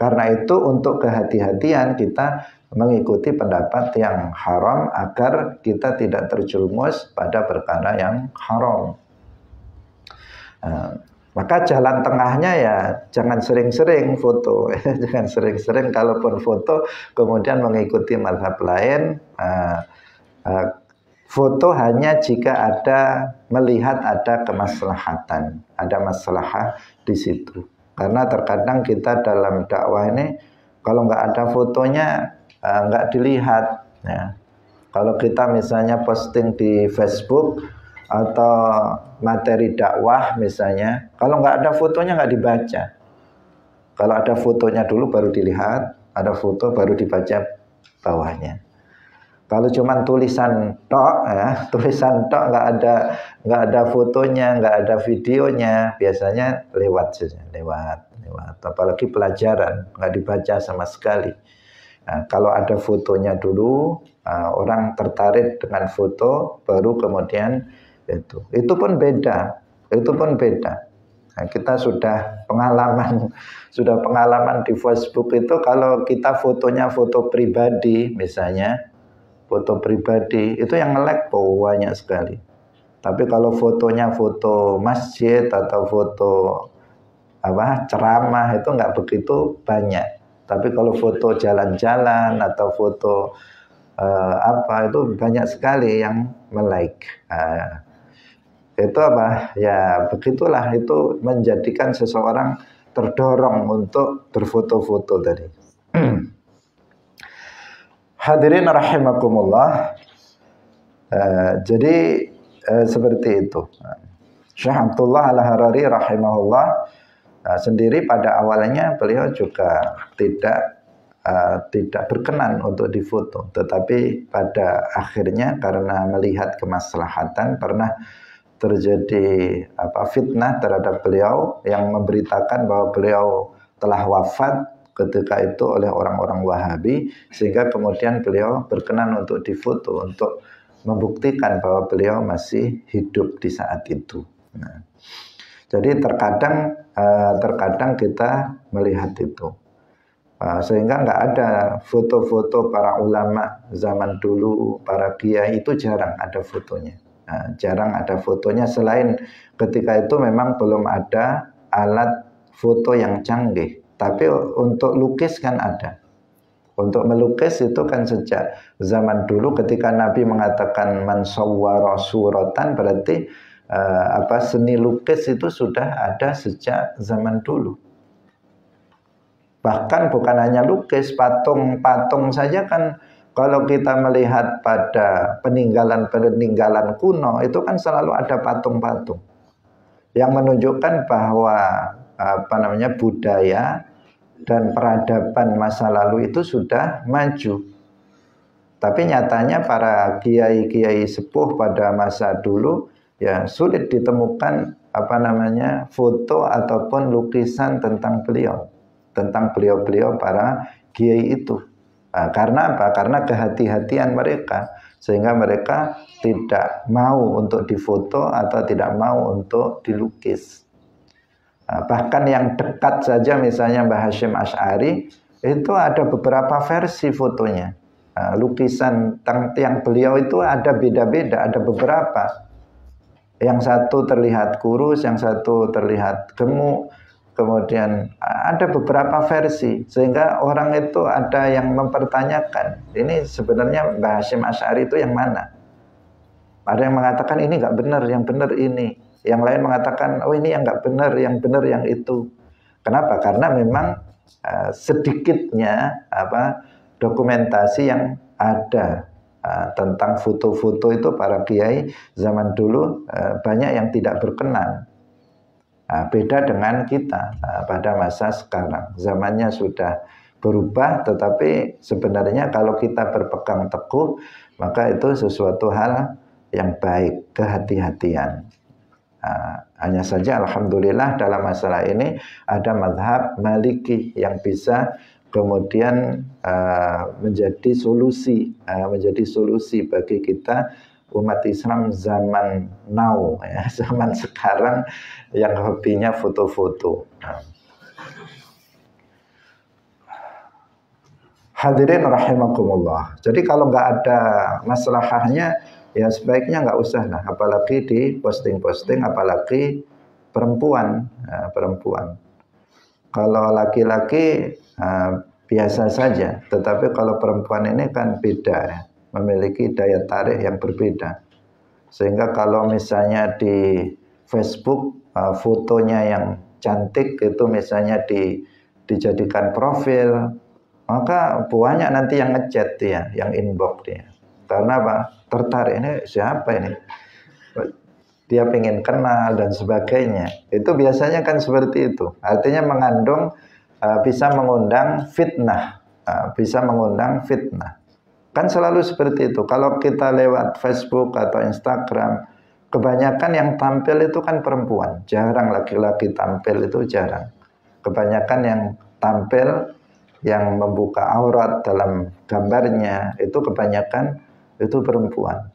Karena itu untuk kehati-hatian kita mengikuti pendapat yang haram agar kita tidak terjerumus pada perkara yang haram. Maka jalan tengahnya ya jangan sering-sering foto, jangan sering-sering kalaupun foto kemudian mengikuti mazhab lain. Foto hanya jika ada melihat ada kemaslahatan, ada maslahah di situ. Karena terkadang kita dalam dakwah ini kalau nggak ada fotonya nggak dilihat. Ya. Kalau kita misalnya posting di Facebook atau materi dakwah misalnya, kalau nggak ada fotonya nggak dibaca. Kalau ada fotonya dulu baru dilihat, ada foto baru dibaca bawahnya. Kalau cuma tulisan tok, ya, tulisan tok nggak ada fotonya, nggak ada videonya, biasanya lewat saja, lewat. Apalagi pelajaran nggak dibaca sama sekali. Nah, kalau ada fotonya dulu, orang tertarik dengan foto, baru kemudian itu pun beda, Nah, kita sudah pengalaman di Facebook itu kalau kita fotonya foto pribadi misalnya, foto pribadi itu yang nge-like banyak sekali. Tapi kalau fotonya foto masjid atau foto ceramah itu nggak begitu banyak. Tapi kalau foto jalan-jalan atau foto itu banyak sekali yang me-like. Itu ya begitulah, itu menjadikan seseorang terdorong untuk berfoto-foto tadi. Hadirin rahimakumullah. Jadi seperti itu. Syekh Abdullah Al-Harari rahimahullah sendiri pada awalnya beliau juga tidak berkenan untuk difoto, tetapi pada akhirnya karena melihat kemaslahatan pernah terjadi fitnah terhadap beliau yang memberitakan bahwa beliau telah wafat ketika itu oleh orang-orang Wahabi, sehingga kemudian beliau berkenan untuk difoto untuk membuktikan bahwa beliau masih hidup di saat itu. Nah, jadi terkadang kita melihat itu, sehingga nggak ada foto-foto para ulama zaman dulu, para kiai itu jarang ada fotonya. Jarang ada fotonya, selain ketika itu memang belum ada alat foto yang canggih. Tapi untuk lukis kan ada. Untuk melukis itu kan sejak zaman dulu ketika Nabi mengatakan man sawwara suratan, berarti seni lukis itu sudah ada sejak zaman dulu. Bahkan bukan hanya lukis, patung-patung saja kan kalau kita melihat pada peninggalan-peninggalan kuno itu kan selalu ada patung-patung yang menunjukkan bahwa budaya dan peradaban masa lalu itu sudah maju. Tapi nyatanya para kiai-kiai sepuh pada masa dulu ya sulit ditemukan foto ataupun lukisan tentang beliau para kiai itu. Nah, karena apa? Karena kehati-hatian mereka, sehingga mereka tidak mau untuk difoto atau tidak mau untuk dilukis. Nah, bahkan yang dekat saja misalnya Mbah Hasyim Asy'ari itu ada beberapa versi fotonya. Nah, lukisan tiang beliau itu ada beda-beda, ada beberapa. Yang satu terlihat kurus, yang satu terlihat gemuk. Kemudian ada beberapa versi, sehingga orang itu ada yang mempertanyakan, ini sebenarnya Mbah Hasyim Asy'ari itu yang mana? Ada yang mengatakan ini nggak benar, yang benar ini. Yang lain mengatakan, oh ini yang nggak benar, yang benar yang itu. Kenapa? Karena memang sedikitnya dokumentasi yang ada tentang foto-foto itu para kiai zaman dulu banyak yang tidak berkenan. Beda dengan kita pada masa sekarang. Zamannya sudah berubah, tetapi sebenarnya kalau kita berpegang teguh, maka itu sesuatu hal yang baik, kehati-hatian. Hanya saja alhamdulillah dalam masalah ini ada mazhab Maliki yang bisa kemudian menjadi solusi bagi kita umat Islam zaman now, ya, zaman sekarang yang hobinya foto-foto. Hadirin rahimakumullah. Jadi kalau nggak ada masalahnya, ya sebaiknya nggak usah lah, apalagi di posting-posting, apalagi perempuan. Kalau laki-laki biasa saja, tetapi kalau perempuan ini kan beda ya, memiliki daya tarik yang berbeda. Sehingga kalau misalnya di Facebook fotonya yang cantik itu misalnya dijadikan profil, maka banyak nanti yang ngechat dia, yang inbox dia. Karena apa? Tertarik, ini siapa ini? Dia pengen kenal dan sebagainya. Itu biasanya kan seperti itu. Artinya mengandung bisa mengundang fitnah, Kan selalu seperti itu. Kalau kita lewat Facebook atau Instagram, kebanyakan yang tampil itu kan perempuan. Jarang laki-laki tampil, itu jarang. Kebanyakan yang tampil, yang membuka aurat dalam gambarnya, itu kebanyakan itu perempuan.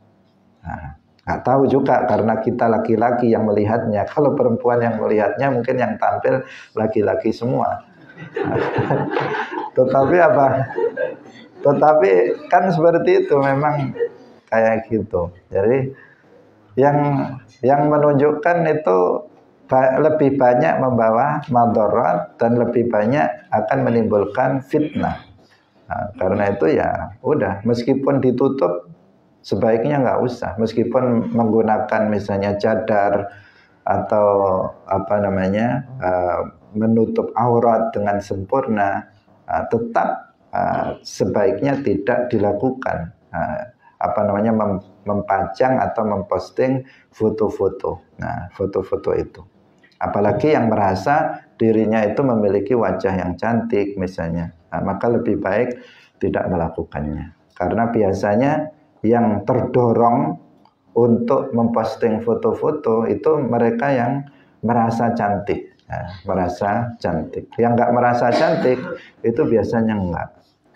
Nah, nggak tahu juga karena kita laki-laki yang melihatnya. Kalau perempuan yang melihatnya, mungkin yang tampil laki-laki semua. Tetapi kan seperti itu, memang kayak gitu. Jadi yang menunjukkan itu lebih banyak membawa madarat dan lebih banyak akan menimbulkan fitnah. Nah, karena itu ya udah, meskipun ditutup sebaiknya nggak usah. Meskipun menggunakan misalnya cadar atau menutup aurat dengan sempurna, tetap sebaiknya tidak dilakukan mempajang atau memposting foto-foto. Nah, foto-foto itu. Apalagi yang merasa dirinya itu memiliki wajah yang cantik misalnya, maka lebih baik tidak melakukannya. Karena biasanya yang terdorong untuk memposting foto-foto itu mereka yang merasa cantik. Yang nggak merasa cantik itu biasanya enggak.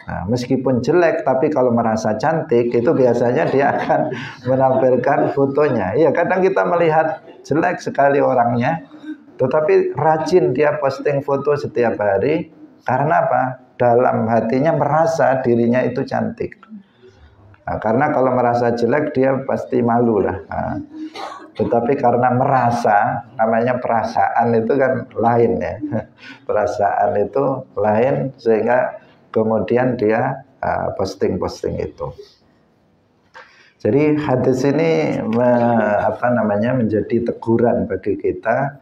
Nah, meskipun jelek, tapi kalau merasa cantik itu biasanya dia akan menampilkan fotonya. Iya, kadang kita melihat jelek sekali orangnya, tetapi rajin dia posting foto setiap hari. Karena apa? Dalam hatinya merasa dirinya itu cantik. Nah, karena kalau merasa jelek dia pasti malu lah. Nah, tetapi karena merasa, namanya perasaan itu kan lain ya. Perasaan itu lain, sehingga kemudian dia posting itu. Jadi hadis ini menjadi teguran bagi kita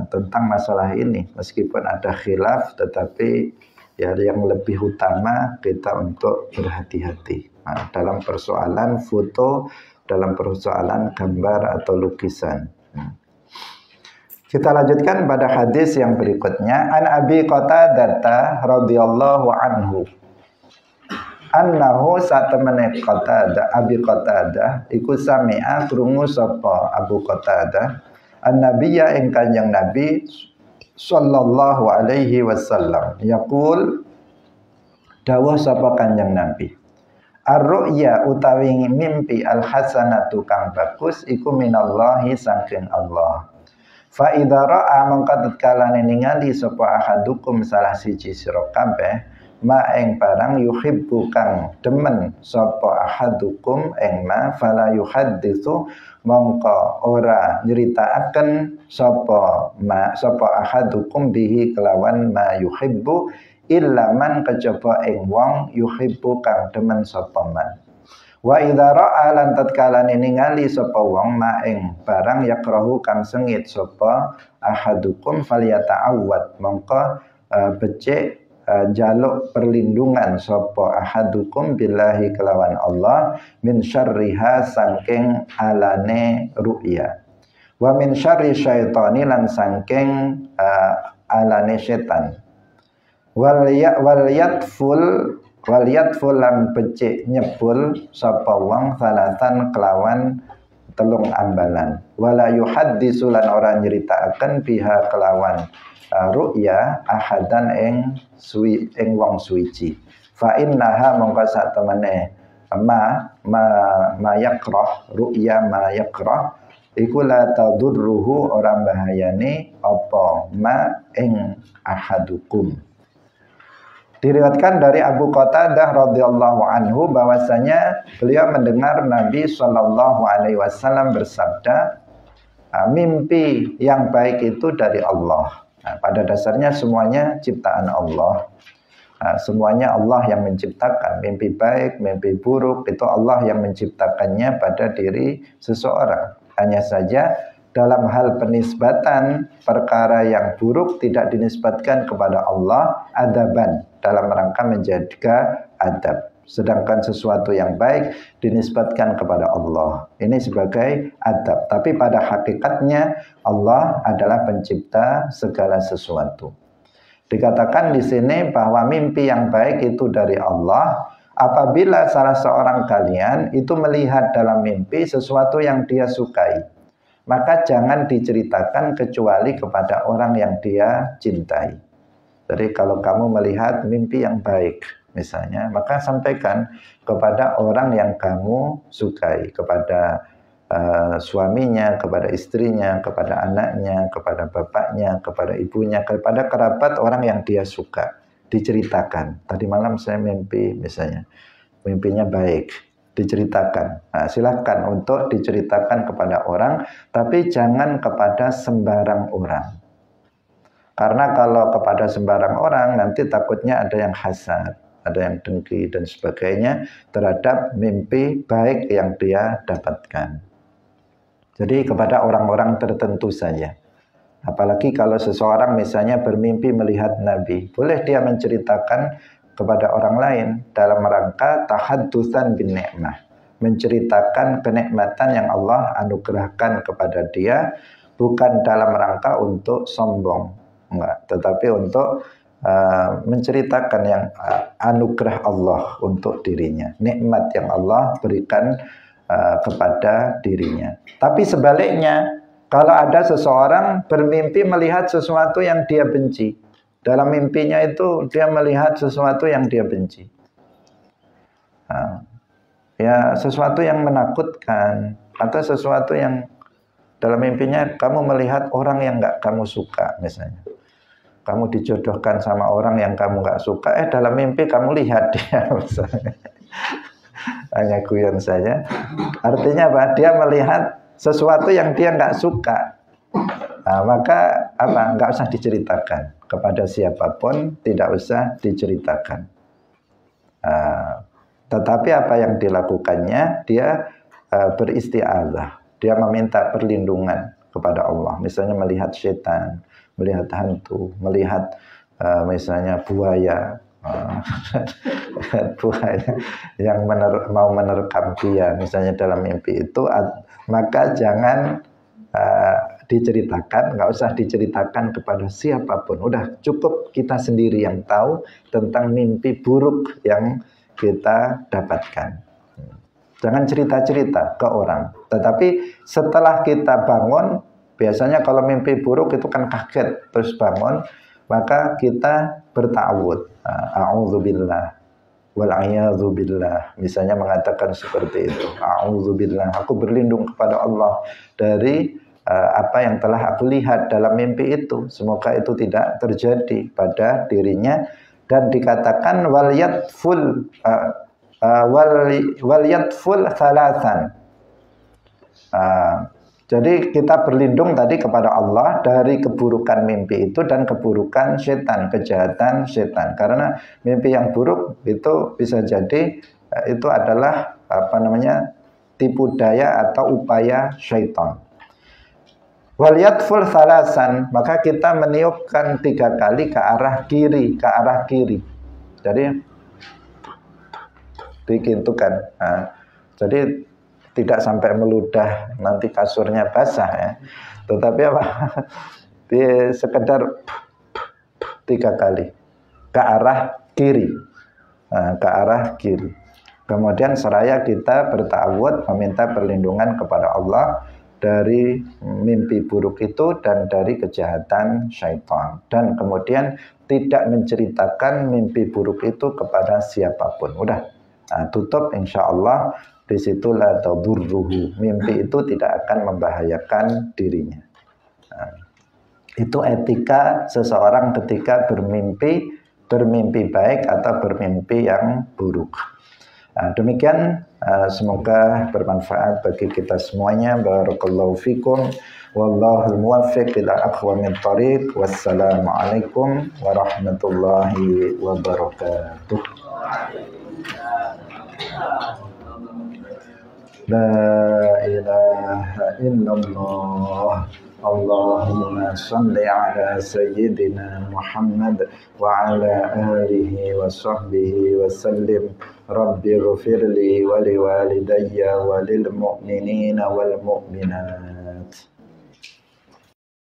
tentang masalah ini. Meskipun ada khilaf, tetapi ya yang lebih utama kita untuk berhati-hati dalam persoalan foto, dalam persoalan gambar atau lukisan. Kita lanjutkan pada hadis yang berikutnya. An Abi Qatadah radhiyallahu anhu. Annahu satemene Qatadah, Abi Qatadah iku sami'a krungu sapa Abu Qatadah an-nabiyya ing Kanjeng Nabi sallallahu alaihi wasallam yaqul dawuh sapa Kanjeng Nabi ar-ru'ya utawi mimpi al-hasanatu kang bagus iku minallahi saking Allah. Fa idza ra'a mangkat kalane ningali sapa ahadukum salah siji sira kabeh ma ing barang yuhibbu kang demen sapa ahadukum ing ma fala yuhadditsu mongko ora nyeritakaken sapa ahadukum bihi kelawan ma yuhibbu illa man kejaba ing wong yuhibbu kang demen sapa man. Wa idza ra'a lan tatkalane ningali sapa wong ma ing barang yakrahu kang sengit sapa ahadukum falyata'awwad mongko becik jaluk perlindungan sapa ahadukum billahi kelawan Allah min syarriha saking alane ru'ya wa min syarri syaitani lan saking alane setan wal yatful lan becik nyebul sapa wong salatan kelawan telung ambalan wala yuhaddisu lan ora nyeritakaken biha kelawan ru'ya ahadan ing wong suwiji fa innaha mongko sak temene ma yakrah ru'ya ma yakrah iku la tadurruhu ora bahayane apa ma ing ahadukum. Diriwayatkan dari Abu Qatadah radhiyallahu anhu bahwasanya beliau mendengar Nabi sallallahu alaihi wasallam bersabda mimpi yang baik itu dari Allah. Pada dasarnya semuanya ciptaan Allah. Semuanya Allah yang menciptakan. Mimpi baik, mimpi buruk itu Allah yang menciptakannya pada diri seseorang. Hanya saja dalam hal penisbatan perkara yang buruk tidak dinisbatkan kepada Allah adaban dalam rangka menjaga adab. Sedangkan sesuatu yang baik dinisbatkan kepada Allah. Ini sebagai adab. Tapi pada hakikatnya Allah adalah pencipta segala sesuatu. Dikatakan di sini bahwa mimpi yang baik itu dari Allah apabila salah seorang kalian itu melihat dalam mimpi sesuatu yang dia sukai. Maka jangan diceritakan kecuali kepada orang yang dia cintai. Jadi kalau kamu melihat mimpi yang baik misalnya, maka sampaikan kepada orang yang kamu sukai, kepada suaminya, kepada istrinya, kepada anaknya, kepada bapaknya, kepada ibunya, kepada kerabat orang yang dia suka. Diceritakan, tadi malam saya mimpi misalnya, mimpinya baik, diceritakan. Nah, silakan untuk diceritakan kepada orang, tapi jangan kepada sembarang orang. Karena kalau kepada sembarang orang nanti takutnya ada yang hasad, ada yang dengki dan sebagainya terhadap mimpi baik yang dia dapatkan. Jadi kepada orang-orang tertentu saja. Apalagi kalau seseorang misalnya bermimpi melihat Nabi, boleh dia menceritakan kepada orang lain dalam rangka tahaddusan bin ni'mah, menceritakan kenikmatan yang Allah anugerahkan kepada dia, bukan dalam rangka untuk sombong. Enggak, tetapi untuk menceritakan yang anugerah Allah untuk dirinya, nikmat yang Allah berikan kepada dirinya. Tapi sebaliknya, kalau ada seseorang bermimpi melihat sesuatu yang dia benci, dalam mimpinya itu dia melihat sesuatu yang dia benci, ya sesuatu yang menakutkan, atau sesuatu yang dalam mimpinya kamu melihat orang yang nggak kamu suka misalnya. Kamu dijodohkan sama orang yang kamu nggak suka, dalam mimpi kamu lihat dia misalnya. Hanya guyon saja. Artinya apa? Dia melihat sesuatu yang dia nggak suka. Nah, maka apa? Nggak usah diceritakan kepada siapapun, tidak usah diceritakan. Tetapi apa yang dilakukannya, dia beristiazah, dia meminta perlindungan kepada Allah. Misalnya melihat setan, melihat hantu, melihat misalnya buaya, buaya yang mau menerkam dia, misalnya dalam mimpi itu, maka jangan diceritakan, nggak usah diceritakan kepada siapapun. Udah cukup kita sendiri yang tahu tentang mimpi buruk yang kita dapatkan. Jangan cerita-cerita ke orang. Tetapi setelah kita bangun, biasanya kalau mimpi buruk itu kan kaget, terus bangun, maka kita berta'awud. A'udzubillah wal'iyadzubillah. Misalnya mengatakan seperti itu. A'udzubillah, aku berlindung kepada Allah dari apa yang telah aku lihat dalam mimpi itu. Semoga itu tidak terjadi pada dirinya. Dan dikatakan wal yatful thalathan. Jadi kita berlindung tadi kepada Allah dari keburukan mimpi itu dan keburukan setan, kejahatan setan. Karena mimpi yang buruk itu bisa jadi itu adalah tipu daya atau upaya syaitan. Wal yatful thalathan, maka kita meniupkan 3 kali ke arah kiri. Jadi dikintukan. Jadi tidak sampai meludah, nanti kasurnya basah ya. Tetapi apa? Sekedar 3 kali ke arah kiri. Ke arah kiri. Kemudian seraya kita berta'awud, meminta perlindungan kepada Allah dari mimpi buruk itu dan dari kejahatan syaitan. Dan kemudian tidak menceritakan mimpi buruk itu kepada siapapun. Udah, tutup, insya Allah. Disitulah tadurruhu, mimpi itu tidak akan membahayakan dirinya. Itu etika seseorang ketika bermimpi baik atau bermimpi yang buruk. Demikian, semoga bermanfaat bagi kita semuanya. Barakallahu fikum, wallahul muwaffiq ila aqwamit thariq. Wassalamualaikum warahmatullahi wabarakatuh. La ilaha illallah. Allahumma salli ala sayyidina Muhammad wa ala alihi wa sahbihi wa sallim. Rabbi ghfirli wa liwalidayya wa lil mu'minina wal mu'minat.